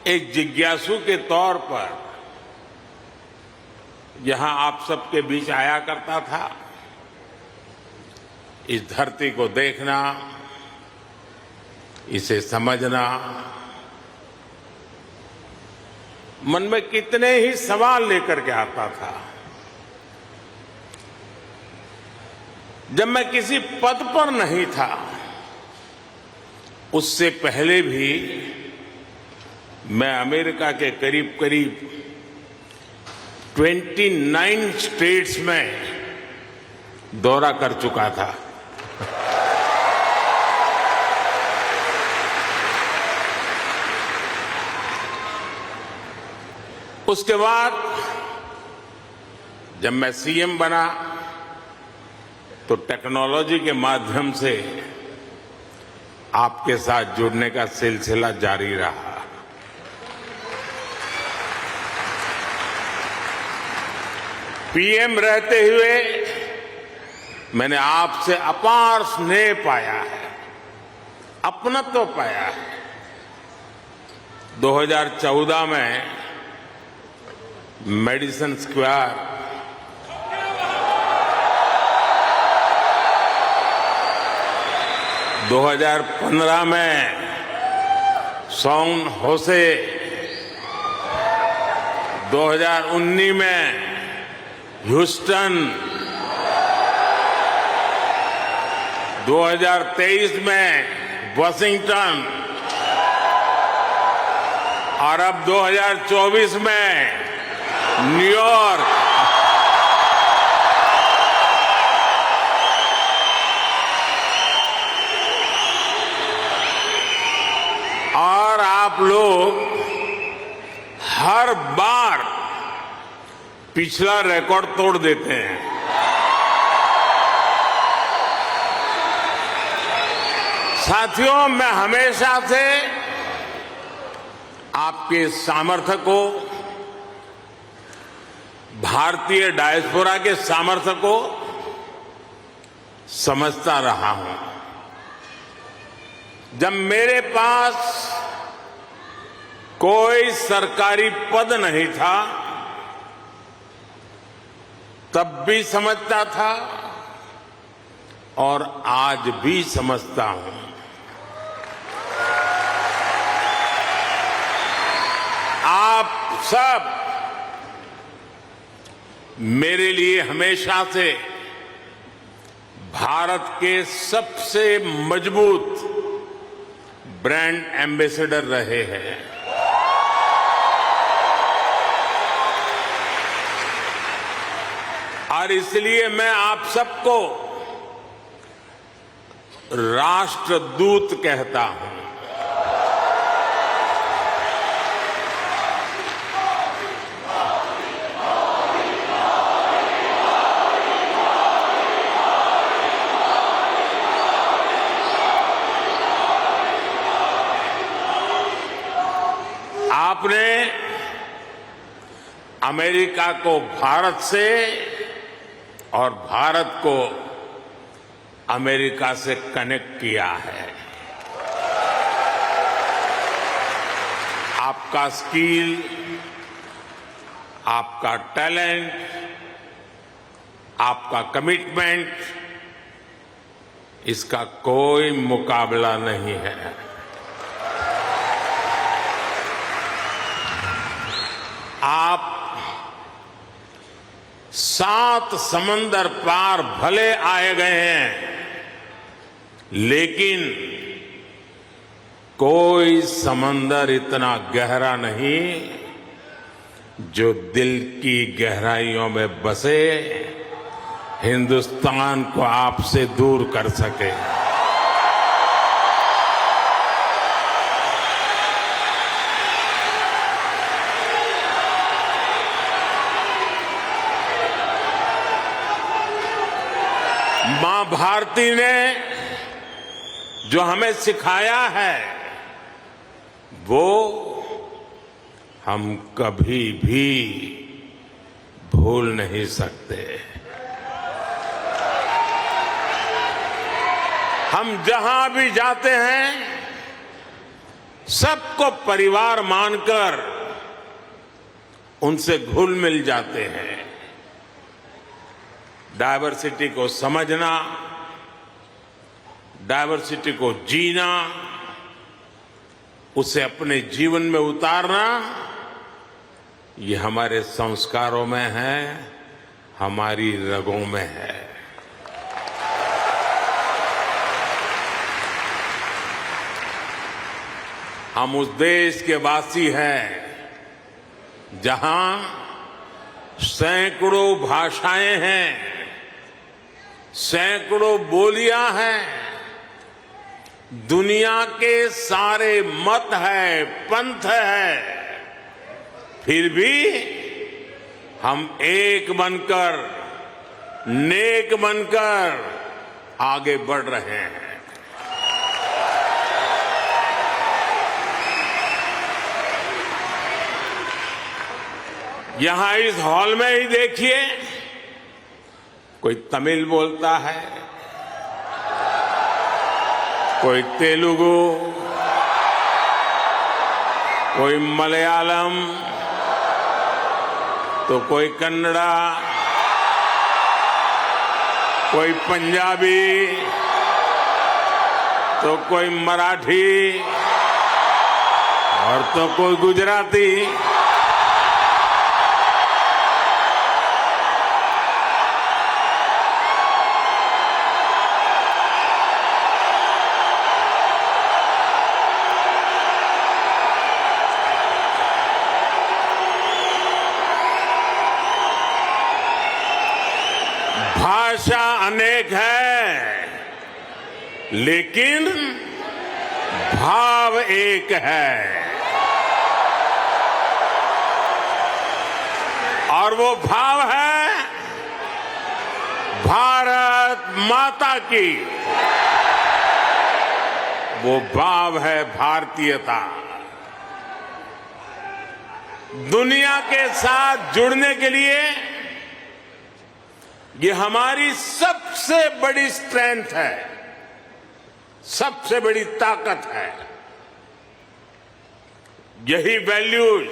एक जिज्ञासु के तौर पर यहां आप सबके बीच आया करता था, इस धरती को देखना, इसे समझना, मन में कितने ही सवाल लेकर के आता था। जब मैं किसी पद पर नहीं था, उससे पहले भी मैं अमेरिका के करीब करीब 29 स्टेट्स में दौरा कर चुका था। उसके बाद जब मैं सीएम बना तो टेक्नोलॉजी के माध्यम से आपके साथ जुड़ने का सिलसिला जारी रहा। पीएम रहते हुए मैंने आपसे अपार स्नेह पाया है, अपनत्व पाया है। 2014 में मेडिसन स्क्वायर, 2015 में सॉन होसे, 2019 में ह्यूस्टन, 2023 में वाशिंगटन और अब 2024 में न्यूयॉर्क। और आप लोग हर बार पिछला रिकॉर्ड तोड़ देते हैं। साथियों, मैं हमेशा से आपके सामर्थ्य को, भारतीय डायस्पोरा के सामर्थ्य को समझता रहा हूं। जब मेरे पास कोई सरकारी पद नहीं था, तब भी समझता था और आज भी समझता हूं। आप सब मेरे लिए हमेशा से भारत के सबसे मजबूत ब्रांड एम्बेसडर रहे हैं। और इसलिए मैं आप सबको राष्ट्रदूत कहता हूं। आपने अमेरिका को भारत से और भारत को अमेरिका से कनेक्ट किया है। आपका स्किल, आपका टैलेंट, आपका कमिटमेंट, इसका कोई मुकाबला नहीं है। आप 7 समंदर पार भले आए गए हैं, लेकिन कोई समंदर इतना गहरा नहीं जो दिल की गहराइयों में बसे हिंदुस्तान को आपसे दूर कर सके। मां भारती ने जो हमें सिखाया है, वो हम कभी भी भूल नहीं सकते। हम जहां भी जाते हैं, सबको परिवार मानकर उनसे घुल मिल जाते हैं। डायवर्सिटी को समझना, डायवर्सिटी को जीना, उसे अपने जीवन में उतारना, ये हमारे संस्कारों में है, हमारी रगों में है। हम उस देश के वासी हैं जहां सैकड़ों भाषाएं हैं, सैकड़ों बोलियां हैं, दुनिया के सारे मत है, पंथ है, फिर भी हम एक बनकर, नेक बनकर आगे बढ़ रहे हैं। यहां इस हॉल में ही देखिए, कोई तमिल बोलता है, कोई तेलुगु, कोई मलयालम, तो कोई कन्नड़ा, कोई पंजाबी, तो कोई मराठी और तो कोई गुजराती। भाषा अनेक है, लेकिन भाव एक है, और वो भाव है भारत माता की। वो भाव है भारतीयता। दुनिया के साथ जुड़ने के लिए ये हमारी सबसे बड़ी स्ट्रेंथ है, सबसे बड़ी ताकत है। यही वैल्यूज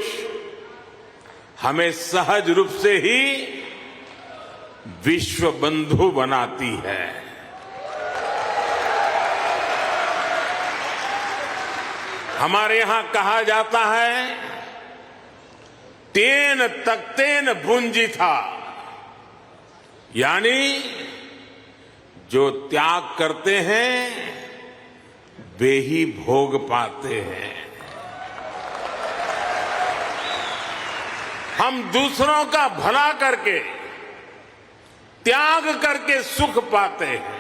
हमें सहज रूप से ही विश्व बंधु बनाती है। हमारे यहां कहा जाता है, तेन तख्तेन भुंजी था, यानी जो त्याग करते हैं वे ही भोग पाते हैं। हम दूसरों का भला करके, त्याग करके सुख पाते हैं।